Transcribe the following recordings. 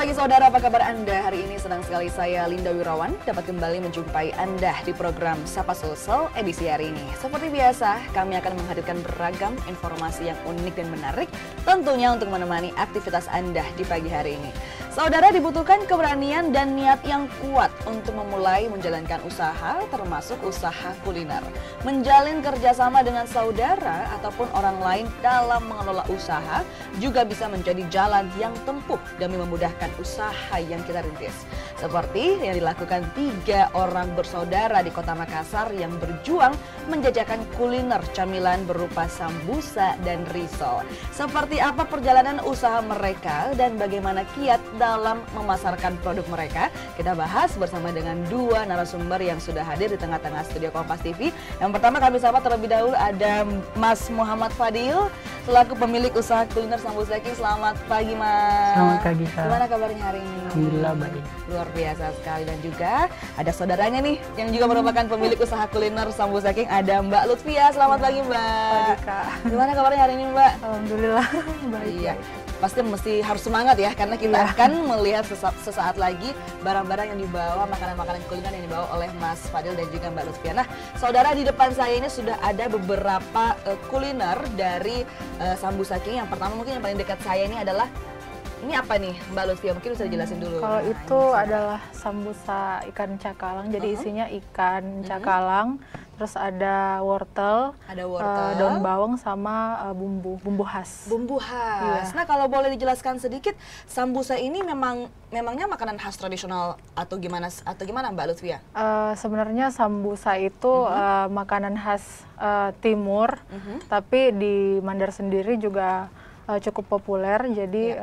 pagi saudara, apa kabar Anda? Hari ini senang sekali saya Linda Wirawan dapat kembali menjumpai Anda di program Sapa Sulsel edisi hari ini. Seperti biasa, kami akan menghadirkan beragam informasi yang unik dan menarik tentunya untuk menemani aktivitas Anda di pagi hari ini. Saudara, dibutuhkan keberanian dan niat yang kuat untuk memulai menjalankan usaha, termasuk usaha kuliner. Menjalin kerjasama dengan saudara ataupun orang lain dalam mengelola usaha juga bisa menjadi jalan yang tempuh demi memudahkan usaha yang kita rintis. Seperti yang dilakukan 3 orang bersaudara di Kota Makassar yang berjuang menjajakan kuliner camilan berupa sambusa dan risol. Seperti apa perjalanan usaha mereka dan bagaimana kiat dalam memasarkan produk mereka? Kita bahas bersama dengan 2 narasumber yang sudah hadir di tengah-tengah studio Kompas TV. Yang pertama kami sapa terlebih dahulu ada Mas Muhammad Fadil selaku pemilik usaha kuliner Sambusa King. Selamat pagi, Mas. Selamat pagi, Kak. Gimana kabarnya hari ini? Alhamdulillah baik. Luar biasa sekali. Dan juga ada saudaranya nih yang juga merupakan pemilik usaha kuliner Sambusa King, ada Mbak Lutfia. Selamat pagi, Mbak. Pagi, Kak. Gimana kabarnya hari ini, Mbak? Alhamdulillah baik. Iya. Pasti mesti harus semangat ya, karena kita akan melihat sesaat lagi barang-barang yang dibawa, makanan-makanan kuliner yang dibawa oleh Mas Fadil dan juga Mbak Lutfia. Nah, saudara, di depan saya ini sudah ada beberapa kuliner dari Sambusa King. Yang pertama mungkin yang paling dekat saya ini adalah, ini apa nih Mbak Lutfia? Mungkin bisa dijelasin dulu. Kalau itu adalah sambusa ikan cakalang, jadi isinya ikan cakalang, terus ada wortel, daun bawang sama bumbu khas. Bumbu khas. Nah, kalau boleh dijelaskan sedikit, sambusa ini memangnya makanan khas tradisional atau gimana Mbak Lutfia? Sebenarnya sambusa itu makanan khas timur, tapi di Mandar sendiri juga cukup populer. Jadi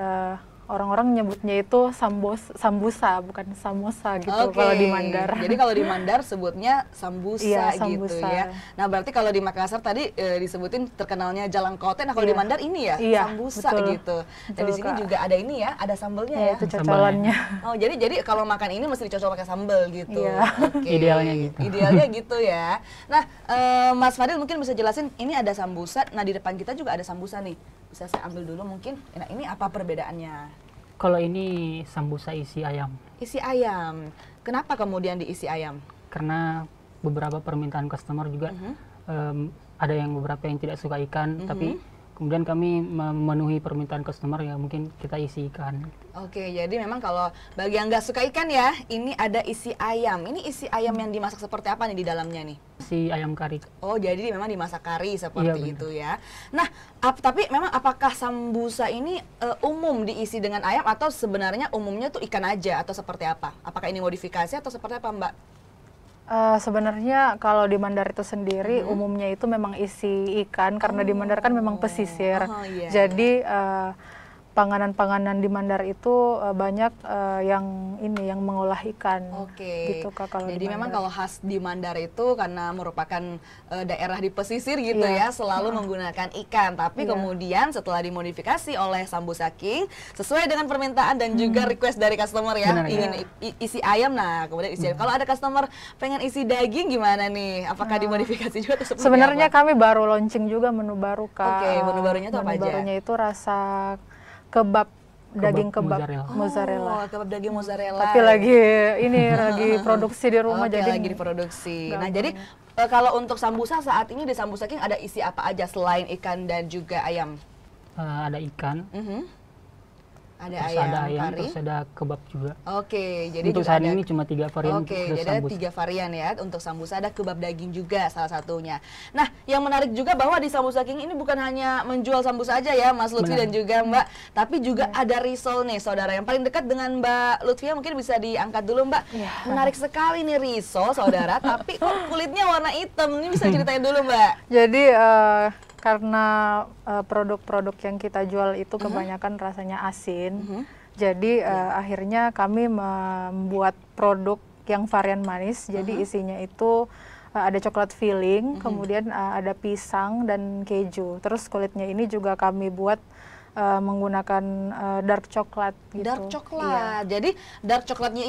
orang-orang nyebutnya itu sambusa, bukan samosa gitu. Kalau di Mandar. Jadi kalau di Mandar sebutnya sambusa, sambusa gitu ya. Nah, berarti kalau di Makassar tadi disebutin terkenalnya jalangkote. Nah, kalau di Mandar ini ya sambusa gitu. Dan di sini juga ada ini ya, ada sambelnya ya. Itu cocolannya. Oh, jadi kalau makan ini mesti dicocol pakai sambel gitu. Idealnya gitu. Idealnya gitu ya. Nah, Mas Fadil mungkin bisa jelasin, ini ada sambusa. Nah, di depan kita juga ada sambusa nih. Bisa saya ambil dulu mungkin. Nah, ini apa perbedaannya? Kalau ini sambusa isi ayam. Isi ayam. Kenapa kemudian diisi ayam? Karena beberapa permintaan customer juga ada yang beberapa yang tidak suka ikan, tapi kemudian kami memenuhi permintaan customer ya mungkin kita isi ikan. Oke, jadi memang kalau bagi yang nggak suka ikan ya, ini ada isi ayam. Ini isi ayam yang dimasak seperti apa nih di dalamnya nih? Si ayam kari. Oh, jadi memang dimasak kari seperti itu ya. Nah, tapi memang apakah sambusa ini umum diisi dengan ayam atau sebenarnya umumnya tuh ikan aja atau seperti apa? Apakah ini modifikasi atau seperti apa, Mbak? Sebenarnya kalau di Mandar itu sendiri umumnya itu memang isi ikan, karena di Mandar kan memang pesisir. Jadi panganan-panganan di Mandar itu banyak yang mengolah ikan. Gitu, Kak, kalau jadi memang kalau khas di Mandar itu karena merupakan daerah di pesisir gitu ya, selalu menggunakan ikan. Tapi kemudian setelah dimodifikasi oleh Sambusa King sesuai dengan permintaan dan juga request dari customer ya, ingin isi ayam. Nah, kemudian isi ayam. Kalau ada customer pengen isi daging gimana nih? Apakah dimodifikasi juga atau seperti sebenarnya apa? kami baru launching juga menu baru, Kak. Menu barunya itu apa aja? Menu barunya itu rasa kebab daging kebab mozzarella. Kebab daging mozzarella. Tapi lagi produksi di rumah, jadi lagi diproduksi. Nah, jadi kalau untuk sambusa saat ini di Sambusa King ada isi apa aja selain ikan dan juga ayam? Ada ikan. Ada ayam, kari. terus ada kebab juga. Jadi untuk saat ini cuma 3 varian. Jadi ada 3 varian ya untuk sambusa, ada kebab daging juga salah satunya. Nah, yang menarik juga bahwa di Sambusa King ini bukan hanya menjual sambusa aja ya, Mas Lutfi dan juga Mbak, tapi juga ada risol nih, saudara. Yang paling dekat dengan Mbak Lutfia mungkin bisa diangkat dulu, Mbak. Menarik sekali nih risol, saudara, tapi kok kulitnya warna hitam. Ini bisa ceritain dulu, Mbak. Jadi karena produk-produk yang kita jual itu kebanyakan rasanya asin, jadi akhirnya kami membuat produk yang varian manis. Jadi isinya itu ada coklat filling, kemudian ada pisang dan keju. Terus kulitnya ini juga kami buat menggunakan dark coklat gitu. Dark coklat. Jadi dark coklatnya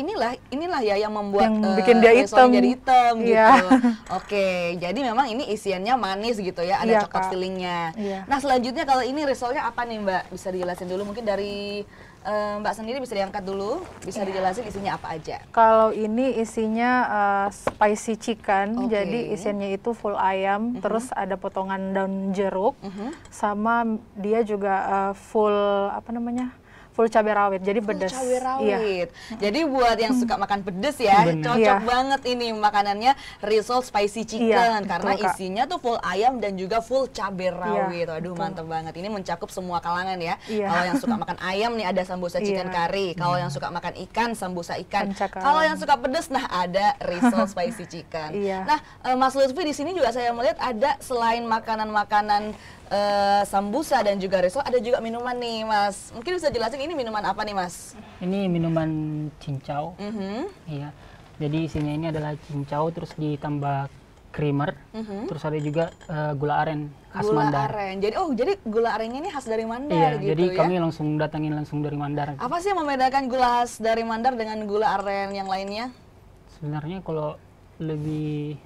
inilah ya yang membuat bikin dia hitam. Jadi hitam gitu. Oke, jadi memang ini isiannya manis gitu ya, ada coklat fillingnya. Nah, selanjutnya kalau ini risolnya apa nih, Mbak? Bisa dijelasin dulu mungkin dari Mbak sendiri bisa diangkat dulu, bisa dijelasin isinya apa aja? Kalau ini isinya spicy chicken, Oke. jadi isiannya itu full ayam, terus ada potongan daun jeruk, sama dia juga full apa namanya? Full cabai rawit, jadi pedas. Cabai Iya. rawit. Jadi buat yang suka makan pedes ya, Bener. cocok Iya. banget ini makanannya risol spicy chicken Iya, karena betul, Kak. isinya tuh full ayam dan juga full cabai rawit. Aduh, betul. mantep banget. Ini mencakup semua kalangan ya. Iya. Kalau yang suka makan ayam nih ada sambusa chicken Iya. curry. Kalau yang suka makan ikan, sambusa ikan. Pancakalam. Kalau yang suka pedes, nah ada risol spicy chicken. Iya. Nah, Mas Lutfi di sini juga saya melihat ada selain makanan-makanan sambusa dan juga risol, ada juga minuman nih, Mas. Mungkin bisa jelasin ini minuman apa nih, Mas? Ini minuman cincau. Mhm. Iya. Jadi isinya ini adalah cincau terus ditambah creamer. Terus ada juga gula aren khas Gula Mandar. aren. Jadi gula arennya ini khas dari Mandar Iya, gitu jadi ya. kami langsung datangin langsung dari Mandar. Apa sih yang membedakan gula khas dari Mandar dengan gula aren yang lainnya? Sebenarnya kalau lebih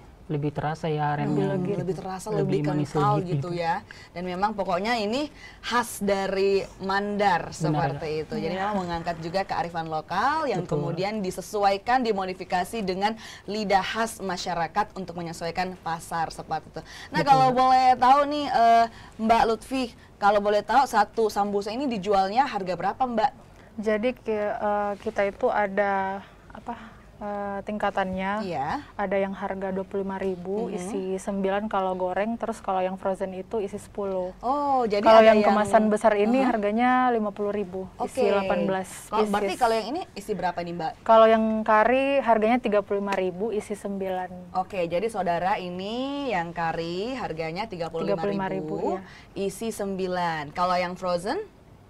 terasa ya arennya. Lebih terasa, lebih manis kental sedikit gitu ya. Dan memang pokoknya ini khas dari Mandar Benar. seperti itu. Jadi memang mengangkat juga kearifan lokal yang Betul. kemudian disesuaikan, dimodifikasi dengan lidah khas masyarakat untuk menyesuaikan pasar seperti itu. Nah, kalau boleh tahu nih Mbak Lutfi, kalau boleh tahu satu sambusa ini dijualnya harga berapa, Mbak? Jadi kita itu ada apa tingkatannya. Iya. Ada yang harga 25.000, isi 9 kalau goreng, terus kalau yang frozen itu isi 10. Oh, jadi Kalau ada yang kemasan besar ini harganya 50.000, isi 18 Berarti pieces. kalau yang ini isi berapa nih, Mbak? Kalau yang kari harganya 35.000, isi 9. Oke, jadi saudara ini yang kari harganya 35.000, 35.000, iya. isi 9. Kalau yang frozen?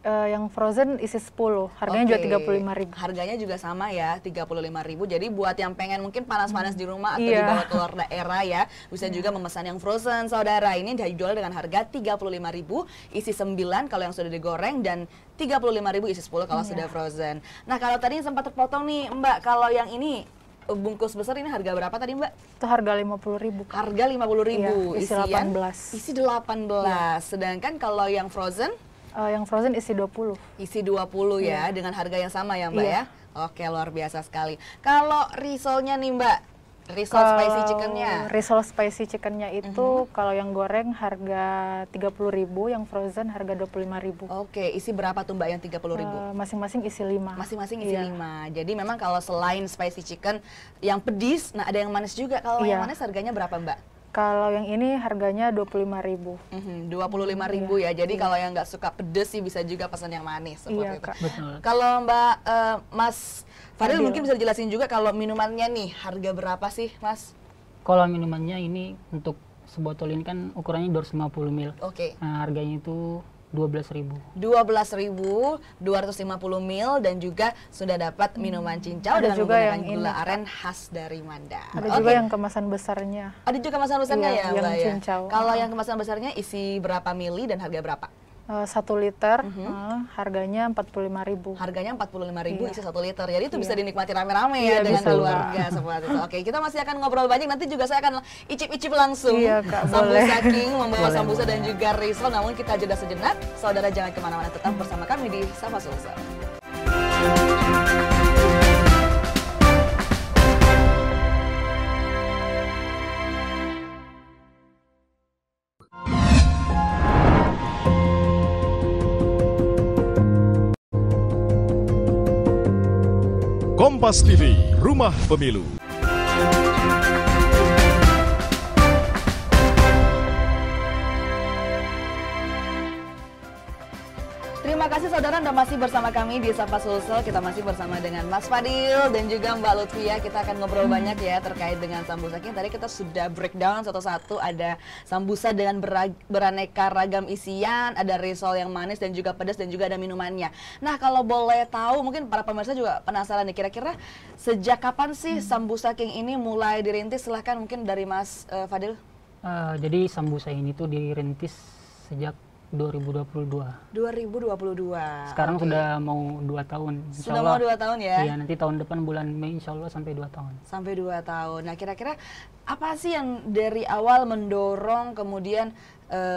Yang frozen isi 10, harganya Oke, juga 35.000. Harganya juga sama ya, 35.000. Jadi buat yang pengen mungkin panas-panas di rumah atau Iya. dibawa keluar daerah ya, bisa juga memesan yang frozen, saudara. Ini dijual dengan harga 35.000, isi 9 kalau yang sudah digoreng dan 35.000 isi 10 kalau sudah frozen. Nah, kalau tadi sempat terpotong nih, Mbak, kalau yang ini bungkus besar ini harga berapa tadi, Mbak? Itu harga 50.000. Harga 50.000. Iya, isi Isian 18. Isi 18. Sedangkan kalau yang frozen Yang frozen isi 20. isi 20 ya, dengan harga yang sama ya, Mbak Iya. ya. Oke, luar biasa sekali. Kalau risolnya nih, Mbak, risol spicy chickennya. Risol spicy chickennya itu kalau yang goreng harga 30.000, yang frozen harga 25.000. Oke, isi berapa tuh, Mbak, yang 30.000? Masing-masing isi 5. Masing-masing isi Iya. 5. Jadi memang kalau selain spicy chicken yang pedis, nah ada yang manis juga. Kalau yang Iya. manis harganya berapa, Mbak? Kalau yang ini harganya 25.000. 25.000 ya. Jadi kalau yang nggak suka pedes sih bisa juga pesan yang manis seperti Iya, itu. Kak. Betul. Kalau Mbak Mas Fadil Fadil. mungkin bisa dijelasin juga kalau minumannya nih harga berapa sih, Mas? Kalau minumannya ini untuk sebotol ini kan ukurannya 250 ml. Oke. Nah, harganya itu 12.000. 12.250 ml dan juga sudah dapat minuman cincau Ada dengan juga menggunakan yang gula ini, aren khas dari Mandar. Ada Oke. juga yang kemasan besarnya. Ada juga kemasan besarnya Iya, ya, yang Mbak ya. cincau. Kalau yang kemasan besarnya isi berapa mili dan harga berapa? 1 liter, harganya 45.000. Harganya 45.000 Iya. isi 1 liter. Jadi itu bisa Iya. dinikmati rame-rame ya Iya, dengan bisa. keluarga seperti itu. Oke, kita masih akan ngobrol banyak. Nanti juga saya akan icip-icip langsung Iya, Kak, sambusa boleh. King membawa Boleh, sambusa boleh. dan juga risol. Namun kita jeda sejenak. Saudara jangan kemana-mana, tetap bersama kami di Sapa Sulsel. Kompas TV, Rumah Pemilu. Terima kasih saudara Anda masih bersama kami di Sapa Sulsel. Kita masih bersama dengan Mas Fadil dan juga Mbak Lutfi ya. Kita akan ngobrol banyak ya terkait dengan sambusa King. Tadi kita sudah breakdown satu-satu. Ada sambusa dengan beraneka ragam isian, ada risol yang manis dan juga pedas dan juga ada minumannya. Nah, kalau boleh tahu mungkin para pemirsa juga penasaran nih, kira-kira sejak kapan sih sambusa King ini mulai dirintis? Silahkan mungkin dari Mas Fadil. Jadi sambusa ini tuh dirintis sejak 2022. 2022. Sekarang Oke. sudah mau 2 tahun. Insya Sudah mau 2 tahun ya? Iya, nanti tahun depan bulan Mei insya Allah sampai 2 tahun. Sampai 2 tahun. Nah, kira-kira apa sih yang dari awal mendorong kemudian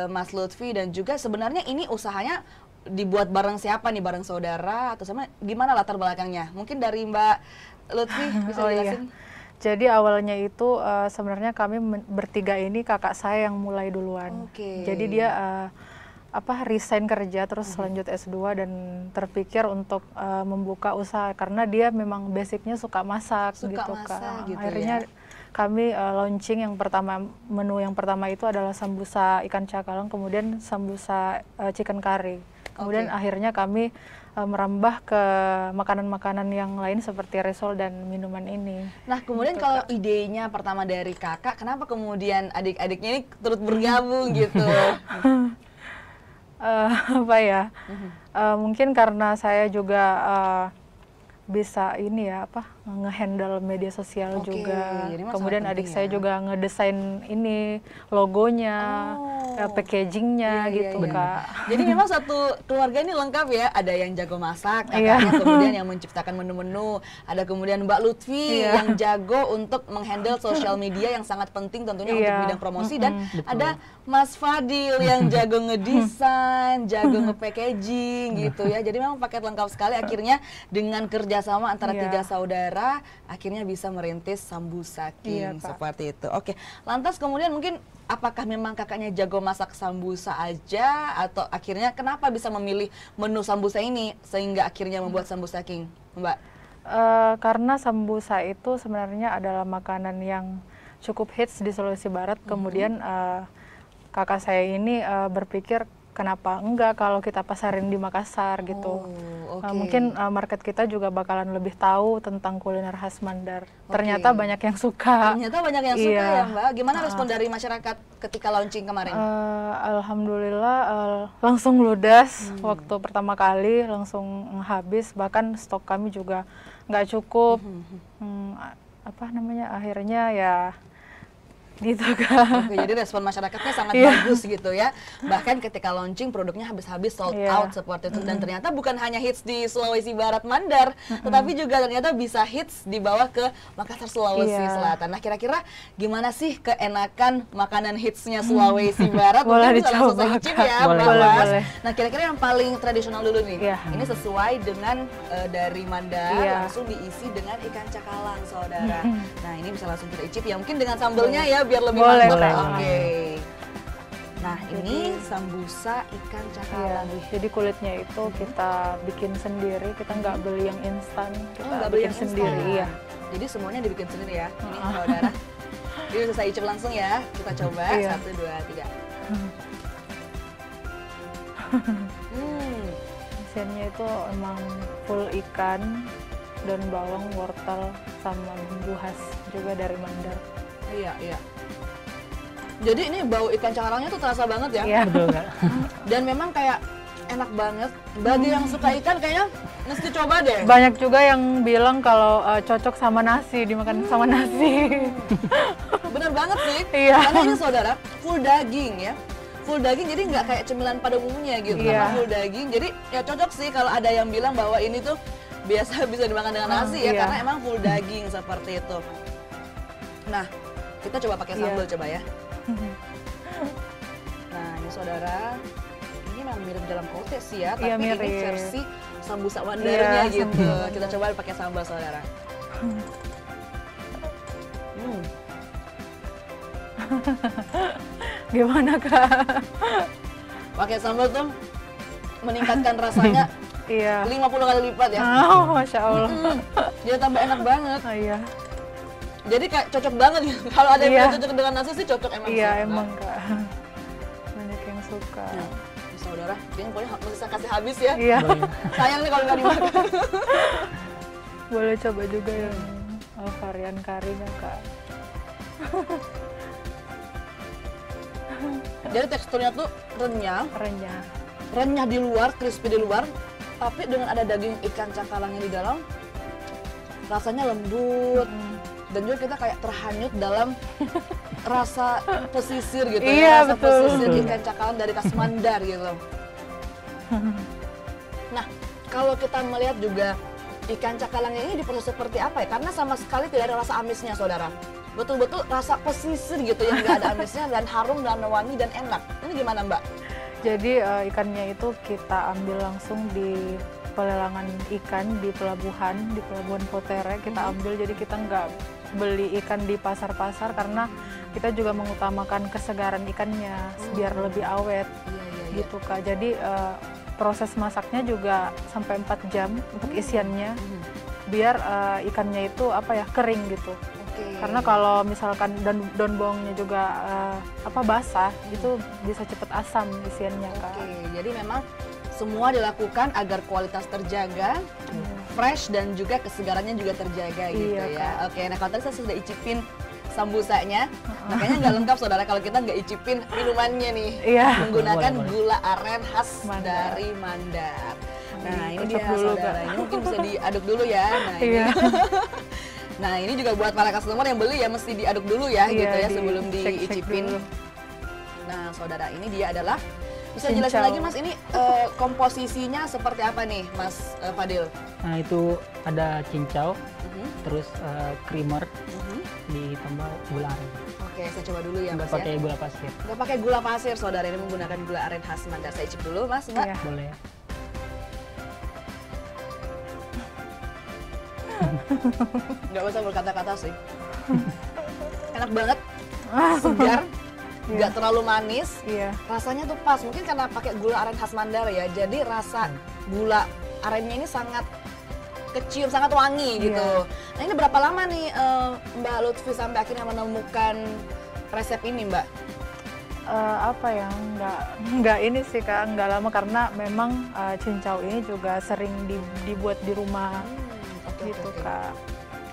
Mas Lutfi dan juga sebenarnya ini usahanya dibuat bareng siapa nih, bareng saudara atau sama gimana latar belakangnya? Mungkin dari Mbak Lutfi bisa Oh, iya. jelasin? Jadi awalnya itu sebenarnya kami bertiga ini kakak saya yang mulai duluan. Oke. Jadi dia resign kerja terus lanjut S2 dan terpikir untuk membuka usaha karena dia memang basicnya suka masak Suka gitu masak Kak. gitu Akhirnya ya. kami launching menu yang pertama itu adalah sambusa ikan cakalang, kemudian sambusa chicken curry. Kemudian Oke. akhirnya kami merambah ke makanan-makanan yang lain seperti risol dan minuman ini. Nah, kemudian Gitu, kalau idenya pertama dari kakak, kenapa kemudian adik-adiknya ini turut bergabung gitu? Apa ya? Mungkin karena saya juga bisa ini ya ngehandle media sosial Oke, juga. jadi memang Kemudian sangat adik penting saya ya. juga ngedesain ini logonya, Iya, packagingnya iya, gitu iya. Kak. Jadi memang satu keluarga ini lengkap ya, ada yang jago masak, Iya. kakaknya kemudian yang menciptakan menu-menu, ada kemudian Mbak Lutfi Iya. yang jago untuk menghandle sosial media yang sangat penting tentunya untuk Iya. bidang promosi, dan Betul. ada Mas Fadil yang jago ngedesain, jago nge-packaging gitu ya. Jadi memang paket lengkap sekali, akhirnya dengan kerjasama antara Iya. 3 saudara, akhirnya bisa merintis Sambusa King Iya, Kak. seperti itu. Oke, lantas kemudian mungkin apakah memang kakaknya jago masak sambusa aja, atau akhirnya kenapa bisa memilih menu sambusa ini sehingga akhirnya membuat Sambusa King, Mbak? Karena sambusa itu sebenarnya adalah makanan yang cukup hits di Sulawesi Barat. Kemudian kakak saya ini berpikir kenapa enggak kalau kita pasarin di Makassar gitu. Oh, oke. Mungkin market kita juga bakalan lebih tahu tentang kuliner khas Mandar. Oke. Ternyata banyak yang suka. Ternyata banyak yang suka Iya. ya, Mbak. Gimana respon dari masyarakat ketika launching kemarin? Alhamdulillah langsung ludas waktu pertama kali, langsung habis, bahkan stok kami juga nggak cukup. Akhirnya ya gitu Kak. Oke, jadi respon masyarakatnya sangat Iya. bagus gitu ya. Bahkan ketika launching produknya habis-habis sold Iya. out seperti itu. Dan ternyata bukan hanya hits di Sulawesi Barat Mandar, tetapi juga ternyata bisa hits dibawa ke Makassar, Sulawesi Iya. Selatan. Nah, kira-kira gimana sih keenakan makanan hitsnya Sulawesi Barat? Boleh Mungkin bisa langsung dicoba, saya icip Kak. ya, Boleh, Mbak boleh, Mas. boleh. Nah, kira-kira yang paling tradisional dulu nih. Iya. Ini sesuai dengan dari Mandar, Iya. langsung diisi dengan ikan cakalang, saudara. Nah, ini bisa langsung kita icip ya. Mungkin dengan sambelnya ya, biar lebih Boleh, mantap. boleh. Oke. Nah, ini sambusa ikan Iya, cakalang. jadi kulitnya itu kita bikin sendiri, kita nggak beli yang instan, kita Nggak beli bikin yang sendiri. instan. Iya. Jadi semuanya dibikin sendiri ya. Ini saudara. Ini bisa saya icip langsung ya. Kita coba. Iya. 1, 2, 3. Isiannya itu emang full ikan, daun bawang, wortel, sama bumbu khas juga dari Mandar. Iya, iya. Jadi ini bau ikan cakalangnya tuh terasa banget ya. Iya. Betul Kak. Dan memang kayak enak banget. Bagi yang suka ikan kayaknya mesti coba deh. Banyak juga yang bilang kalau cocok sama nasi, dimakan sama nasi. Bener banget sih. Iya. Karena ini saudara full daging ya. Full daging, jadi nggak kayak cemilan pada umumnya gitu. Iya. Karena full daging, jadi ya cocok sih kalau ada yang bilang bahwa ini tuh biasa bisa dimakan dengan nasi ya, iya. karena emang full daging seperti itu. Nah, kita coba pakai Iya. sambal coba ya. Nah, ini saudara, ini memang mirip dalam kote sih ya, tapi Iya, ini mirip. versi sambusa Mandarnya Iya, gitu. Kita coba pakai sambal saudara. Gimana Kak? Pakai sambal tuh meningkatkan rasanya Iya. 50 kali lipat ya. Oh, Masya Allah. Jadi tambah enak banget. Oh, iya. Jadi kayak cocok banget ya. Kalau ada yang Iya. bilang cocok dengan nasi sih cocok emang. Iya, sih. emang Kak. Banyak yang suka. Nah, saudara, ini pokoknya mesti saya kasih habis ya. Iya. Sayang nih kalau nggak dimakan. Boleh coba juga yang varian karinya Kak. Jadi teksturnya tuh renyah, Renyah. renyah di luar, crispy di luar, tapi dengan ada daging ikan cakalangnya di dalam, rasanya lembut. Dan juga kita kayak terhanyut dalam rasa pesisir gitu Iya, ya, rasa betul. pesisir ikan cakalang dari khas Mandar gitu. Nah, kalau kita melihat juga ikan cakalangnya ini diproses seperti apa ya? Karena sama sekali tidak ada rasa amisnya, saudara. Betul-betul rasa pesisir gitu yang nggak ada amisnya dan harum dan wangi dan enak. Ini gimana, Mbak? Jadi ikannya itu kita ambil langsung di pelelangan ikan di Pelabuhan Potere kita ambil. Jadi kita nggak beli ikan di pasar-pasar karena kita juga mengutamakan kesegaran ikannya biar lebih awet gitu Kak. Jadi proses masaknya juga sampai 4 jam untuk isiannya biar ikannya itu kering gitu. Karena kalau misalkan daun bawangnya juga basah itu bisa cepet asam isiannya Kak. Jadi memang semua dilakukan agar kualitas terjaga, fresh dan juga kesegarannya juga terjaga gitu ya. Oke, nah kalau tadi saya sudah icipin sambusanya, makanya nggak lengkap saudara kalau kita nggak icipin minumannya nih, menggunakan gula aren khas dari Mandar. Nah ini dia saudara, ini mungkin bisa diaduk dulu ya. Nah ini, nah ini juga buat para customer yang beli ya mesti diaduk dulu ya gitu ya sebelum diicipin. Nah saudara, ini dia adalah, bisa jelasin lagi Mas, ini komposisinya seperti apa nih Mas Fadil? Nah itu ada cincau, terus creamer, ditambah gula aren. Oke, saya coba dulu ya Mas. Nggak pakai gula pasir. Nggak pakai gula pasir saudara, ini menggunakan gula aren khas Mandar. Saya icip dulu Mas, Mbak. Boleh ya. Nggak usah berkata-kata sih. Enak banget, segar, nggak terlalu manis. Rasanya tuh pas, mungkin karena pakai gula aren khas Mandar ya. Jadi rasa gula arennya ini sangat kecium, sangat wangi gitu. Nah ini berapa lama nih Mbak Lutfi sampai akhirnya menemukan resep ini Mbak? Nggak ini sih Kak, nggak lama karena memang cincau ini juga sering dibuat di rumah gitu Kak.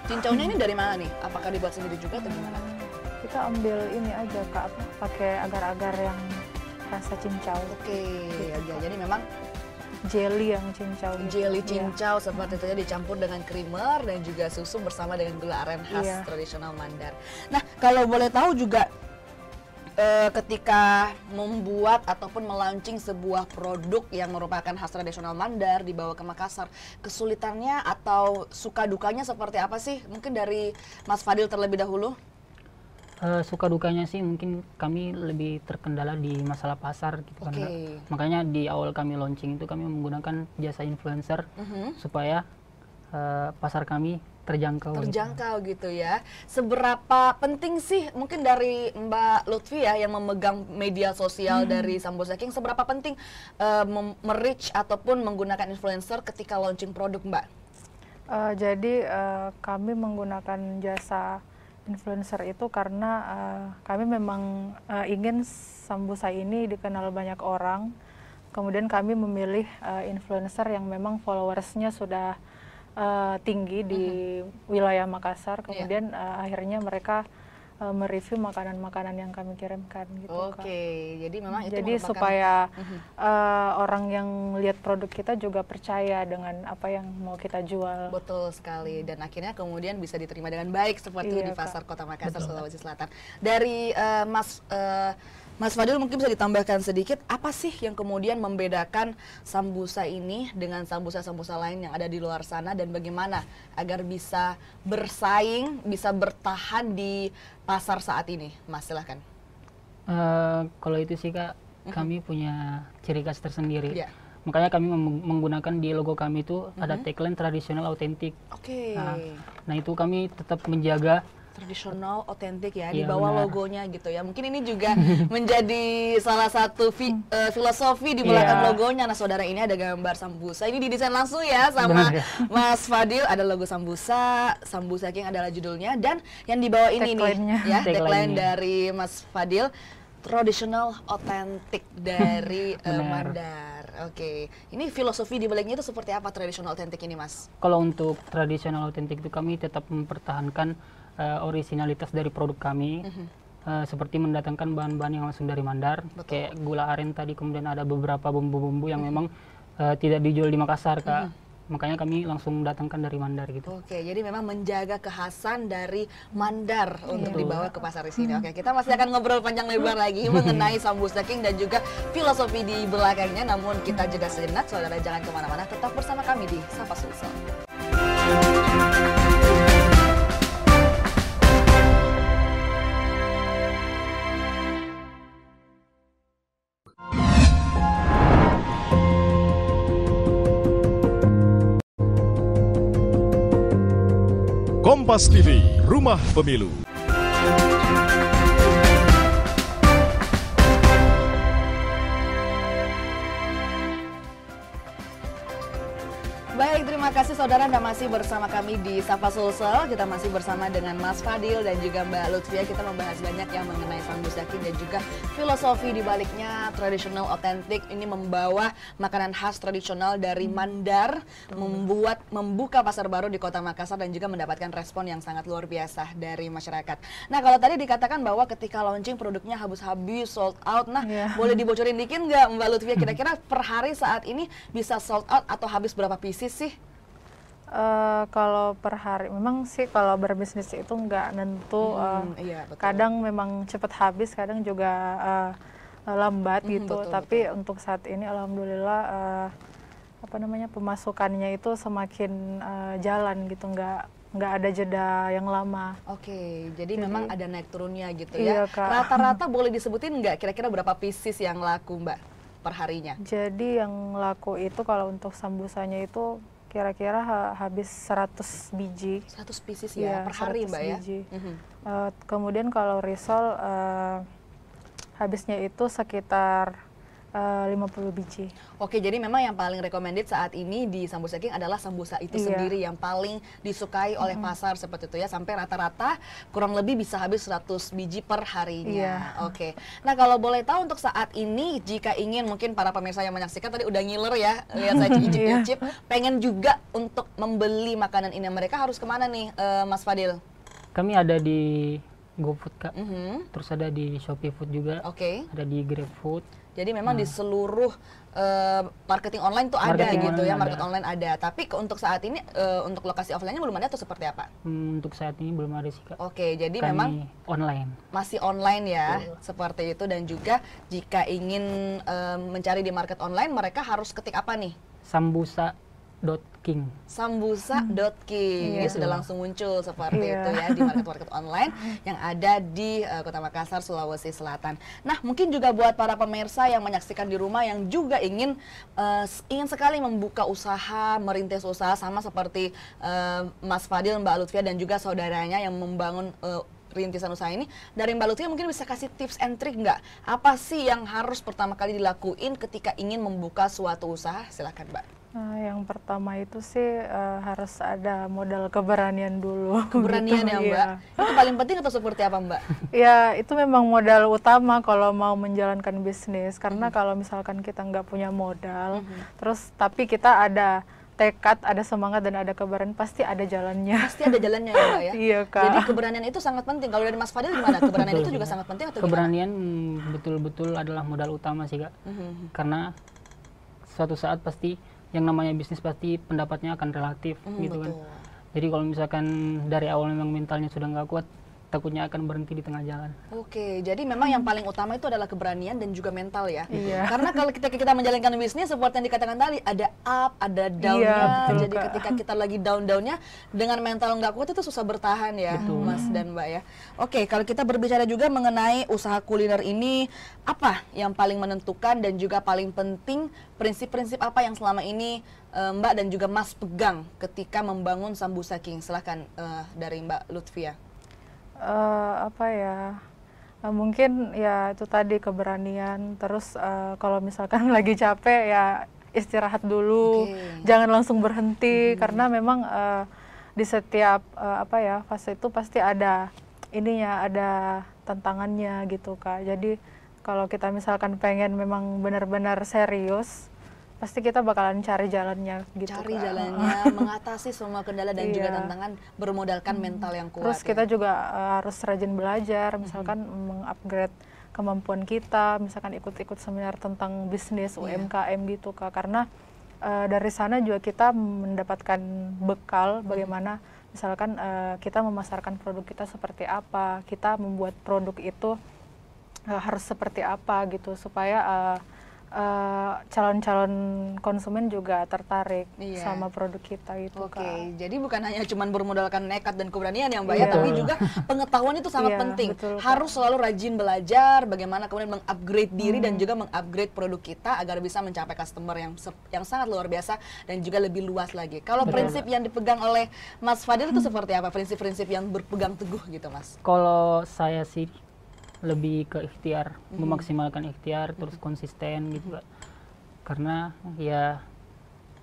Cincaunya ini dari mana nih? Apakah dibuat sendiri juga atau gimana? Kita ambil ini aja Kak, pakai agar-agar yang rasa cincau. Jadi memang jelly yang cincau gitu. Jelly cincau seperti itu ya, dicampur dengan creamer dan juga susu bersama dengan gula aren khas tradisional Mandar. Nah kalau boleh tahu juga ketika membuat ataupun melaunching sebuah produk yang merupakan khas tradisional Mandar dibawa ke Makassar, kesulitannya atau suka dukanya seperti apa sih? Mungkin dari Mas Fadil terlebih dahulu. Suka dukanya sih mungkin kami lebih terkendala di masalah pasar gitu kan. Makanya di awal kami launching itu kami menggunakan jasa influencer supaya pasar kami terjangkau gitu ya. Seberapa penting sih mungkin dari Mbak Lutfi ya yang memegang media sosial dari Sambosa King, seberapa penting merich ataupun menggunakan influencer ketika launching produk Mbak? Jadi kami menggunakan jasa influencer itu karena kami memang ingin sambusa ini dikenal banyak orang. Kemudian kami memilih influencer yang memang followersnya sudah tinggi di wilayah Makassar. Kemudian akhirnya mereka mereview makanan-makanan yang kami kirimkan gitu Kak. Jadi memang itu supaya orang yang lihat produk kita juga percaya dengan apa yang mau kita jual. Betul sekali, dan akhirnya kemudian bisa diterima dengan baik seperti di pasar Kota Makassar, Sulawesi Selatan. Dari Mas Fadil mungkin bisa ditambahkan sedikit, apa sih yang kemudian membedakan sambusa ini dengan sambusa-sambusa lain yang ada di luar sana, dan bagaimana agar bisa bersaing, bisa bertahan di pasar saat ini? Mas, silahkan. Kalau itu sih Kak, kami punya ciri khas tersendiri. Makanya kami menggunakan di logo kami itu ada tagline tradisional autentik. Nah itu kami tetap menjaga tradisional, otentik ya, di bawah logonya gitu ya. Mungkin ini juga menjadi salah satu filosofi di belakang logonya. Nah saudara, ini ada gambar sambusa, ini didesain langsung ya sama Mas Fadil. Ada logo sambusa, Sambosa King adalah judulnya, dan yang di bawah ini nih ya, tagline dari Mas Fadil, tradisional, otentik dari Mandar. Ini filosofi di baliknya itu seperti apa tradisional, otentik ini Mas? Kalau untuk tradisional, otentik itu kami tetap mempertahankan originalitas dari produk kami, seperti mendatangkan bahan-bahan yang langsung dari Mandar, kayak gula aren tadi, kemudian ada beberapa bumbu-bumbu yang memang tidak dijual di Makassar Kak. Makanya kami langsung datangkan dari Mandar gitu. Jadi memang menjaga kekhasan dari Mandar untuk dibawa ke pasar di sini. Kita masih akan ngobrol panjang lebar lagi mengenai Sambosa King dan juga filosofi di belakangnya. Namun kita jeda sejenak, saudara jangan kemana-mana, tetap bersama kami di Sapa Sulsel. Kompas TV, Rumah Pemilu. Baik, terima kasih saudara Anda masih bersama kami di Sapa Sulsel. Kita masih bersama dengan Mas Fadil dan juga Mbak Lutfia. Kita membahas banyak yang mengenai Sambusaking dan juga filosofi di baliknya tradisional otentik. Ini membawa makanan khas tradisional dari Mandar, membuka pasar baru di Kota Makassar dan juga mendapatkan respon yang sangat luar biasa dari masyarakat. Nah, kalau tadi dikatakan bahwa ketika launching produknya habis-habis sold out. Nah, boleh dibocorin dikit nggak Mbak Lutfia, kira-kira per hari saat ini bisa sold out atau habis berapa pieces sih? Kalau per hari, memang sih kalau berbisnis itu nggak nentu. Iya, betul. Kadang memang cepat habis, kadang juga lambat gitu. Betul, Tapi untuk saat ini, alhamdulillah, pemasukannya itu semakin jalan gitu, nggak ada jeda yang lama. Oke, jadi memang ada naik turunnya gitu Iya, ya. Kak. Rata-rata boleh disebutin nggak kira-kira berapa pieces yang laku Mbak per harinya? Jadi yang laku itu kalau untuk sambusanya itu kira-kira habis 100 biji. 100 pieces ya per hari 100 Mbak ya? biji. Kemudian kalau risol habisnya itu sekitar 50 biji. Oke, jadi memang yang paling recommended saat ini di Sambusaking adalah sambusa itu sendiri yang paling disukai oleh pasar seperti itu ya. Sampai rata-rata kurang lebih bisa habis 100 biji per harinya. Oke. Nah, kalau boleh tahu untuk saat ini jika ingin, mungkin para pemirsa yang menyaksikan tadi udah ngiler ya, lihat saya icip-icip, pengen juga untuk membeli makanan ini, mereka harus kemana nih Mas Fadil? Kami ada di GoFood, Kak. Terus ada di Shopee Food juga. Oke. Ada di GrabFood. Jadi memang di seluruh marketing online tuh ada gitu ya, market online ada. Tapi untuk saat ini untuk lokasi offline-nya belum ada atau seperti apa? Untuk saat ini belum ada sih, Kak. Oke, jadi Kami memang online. masih online ya, seperti itu. Dan juga jika ingin mencari di market online, mereka harus ketik apa nih? Sambusa.king. Sambusa.king. Ini sudah langsung muncul seperti itu ya di market-market online yang ada di Kota Makassar, Sulawesi Selatan. Nah, mungkin juga buat para pemirsa yang menyaksikan di rumah yang juga ingin sekali membuka usaha, merintis usaha sama seperti Mas Fadil, Mbak Lutfia dan juga saudaranya yang membangun rintisan usaha ini. Dari Mbak Lutfia mungkin bisa kasih tips and trick nggak? Apa sih yang harus pertama kali dilakuin ketika ingin membuka suatu usaha? Silakan Mbak. Yang pertama itu sih harus ada modal keberanian dulu. Keberanian gitu, ya Mbak? Itu paling penting atau seperti apa Mbak? Ya, itu memang modal utama kalau mau menjalankan bisnis. Karena kalau misalkan kita nggak punya modal, terus tapi kita ada tekad, ada semangat dan ada keberanian, pasti ada jalannya. Pasti ada jalannya ya Mbak ya? Iya, Kak. Jadi keberanian itu sangat penting. Kalau dari Mas Fadil gimana? Keberanian itu juga sangat penting atau Keberanian betul-betul adalah modal utama sih, Kak. Karena suatu saat pasti yang namanya bisnis pasti pendapatnya akan relatif gitu kan. Jadi kalau misalkan dari awal memang mentalnya sudah nggak kuat, takutnya akan berhenti di tengah jalan. Oke, jadi memang yang paling utama itu adalah keberanian dan juga mental ya. Iya. Karena kalau kita menjalankan bisnis seperti yang dikatakan tadi, ada up, ada down-nya. Betul, jadi Kak. ketika kita lagi down-downnya, dengan mental nggak kuat itu susah bertahan ya, Mas dan Mbak ya. Oke, kalau kita berbicara juga mengenai usaha kuliner ini, apa yang paling menentukan dan juga paling penting, prinsip-prinsip apa yang selama ini Mbak dan juga Mas pegang ketika membangun Sambusaking? Silahkan dari Mbak Lutfia. Mungkin ya itu tadi keberanian, terus kalau misalkan lagi capek ya istirahat dulu, jangan langsung berhenti karena memang di setiap fase itu pasti ada ada tantangannya gitu Kak. Jadi kalau kita misalkan pengen memang benar-benar serius, pasti kita bakalan cari jalannya gitu. Cari Kak. jalannya, mengatasi semua kendala dan juga tantangan bermodalkan mental yang kuat. Terus kita juga harus rajin belajar, misalkan mengupgrade kemampuan kita, misalkan ikut-ikut seminar tentang bisnis UMKM gitu Kak. Karena dari sana juga kita mendapatkan bekal bagaimana misalkan kita memasarkan produk kita seperti apa, kita membuat produk itu harus seperti apa gitu supaya calon-calon konsumen juga tertarik Iya. sama produk kita gitu Oke, Kak. jadi bukan hanya cuman bermodalkan nekat dan keberanian ya Mbak ya, Iya. tapi juga pengetahuan itu sangat Iya, penting. betul, Kak. Harus selalu rajin belajar bagaimana kemudian mengupgrade diri dan juga mengupgrade produk kita agar bisa mencapai customer yang sangat luar biasa dan juga lebih luas lagi. Kalau prinsip yang dipegang oleh Mas Fadil itu seperti apa? Prinsip-prinsip yang berpegang teguh gitu Mas? Kalau saya sih lebih ke ikhtiar, memaksimalkan ikhtiar, terus konsisten gitu Kak. Karena ya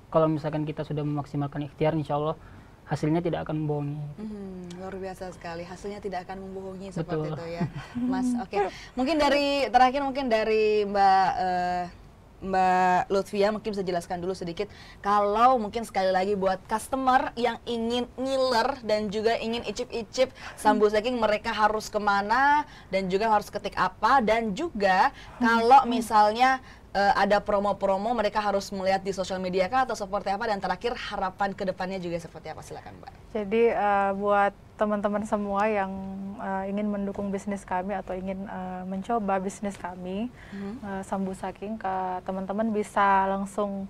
kalau misalkan kita sudah memaksimalkan ikhtiar, insya Allah hasilnya tidak akan membohongi. Luar biasa sekali, hasilnya tidak akan membohongi seperti Betul. itu ya Mas. Oke, mungkin dari terakhir mungkin dari Mbak Lutfia mungkin bisa jelaskan dulu sedikit kalau mungkin sekali lagi buat customer yang ingin ngiler dan juga ingin icip-icip sambusa king mereka harus kemana dan juga harus ketik apa, dan juga kalau misalnya ada promo-promo mereka harus melihat di sosial media kah atau seperti apa, dan terakhir harapan kedepannya juga seperti apa, silakan Mbak. Jadi buat teman-teman semua yang ingin mendukung bisnis kami atau ingin mencoba bisnis kami, Sambusa King, teman-teman bisa langsung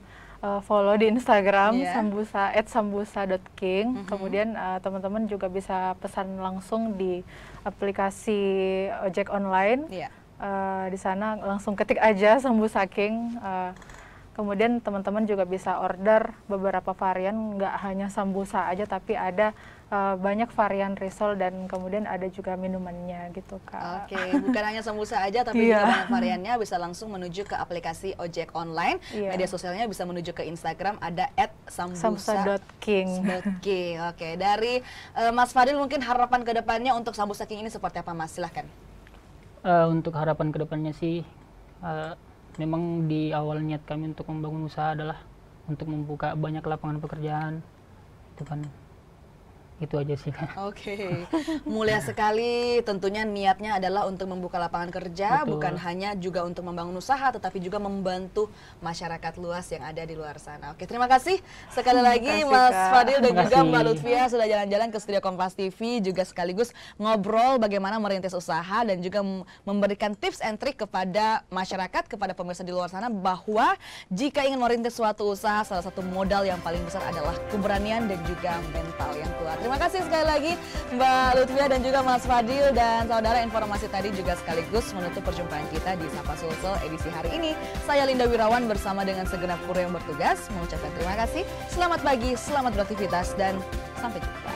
follow di Instagram Iya. @sambusa.king. Kemudian teman-teman juga bisa pesan langsung di aplikasi ojek online. Iya. Di sana langsung ketik aja Sambusa King. Kemudian teman-teman juga bisa order beberapa varian, nggak hanya sambusa aja tapi ada banyak varian risol dan kemudian ada juga minumannya gitu Kak. Oke, bukan hanya sambusa aja tapi Iya. juga banyak variannya, bisa langsung menuju ke aplikasi ojek online. Iya. Media sosialnya bisa menuju ke Instagram ada Sambusa.king. @sambusa.king. Oke, dari Mas Fadil mungkin harapan kedepannya untuk Sambusa King ini seperti apa Mas? Silahkan. Untuk harapan kedepannya sih, memang di awal niat kami untuk membangun usaha adalah untuk membuka banyak lapangan pekerjaan, itu kan. Itu aja sih. Oke, mulia sekali. Tentunya niatnya adalah untuk membuka lapangan kerja, Betul. bukan hanya juga untuk membangun usaha, tetapi juga membantu masyarakat luas yang ada di luar sana. Oke, terima kasih sekali lagi kasih, Mas Kak. Fadil dan Terima juga kasih. Mbak Lutfia sudah jalan-jalan ke studio Kompas TV, juga sekaligus ngobrol bagaimana merintis usaha dan juga memberikan tips and trik kepada masyarakat, kepada pemirsa di luar sana, bahwa jika ingin merintis suatu usaha, salah satu modal yang paling besar adalah keberanian dan juga mental yang kuat. Terima kasih sekali lagi Mbak Lutfia dan juga Mas Fadil, dan saudara, informasi tadi juga sekaligus menutup perjumpaan kita di Sapa Sulsel edisi hari ini. Saya Linda Wirawan bersama dengan segenap kru yang bertugas mengucapkan terima kasih. Selamat pagi, selamat beraktivitas, dan sampai jumpa.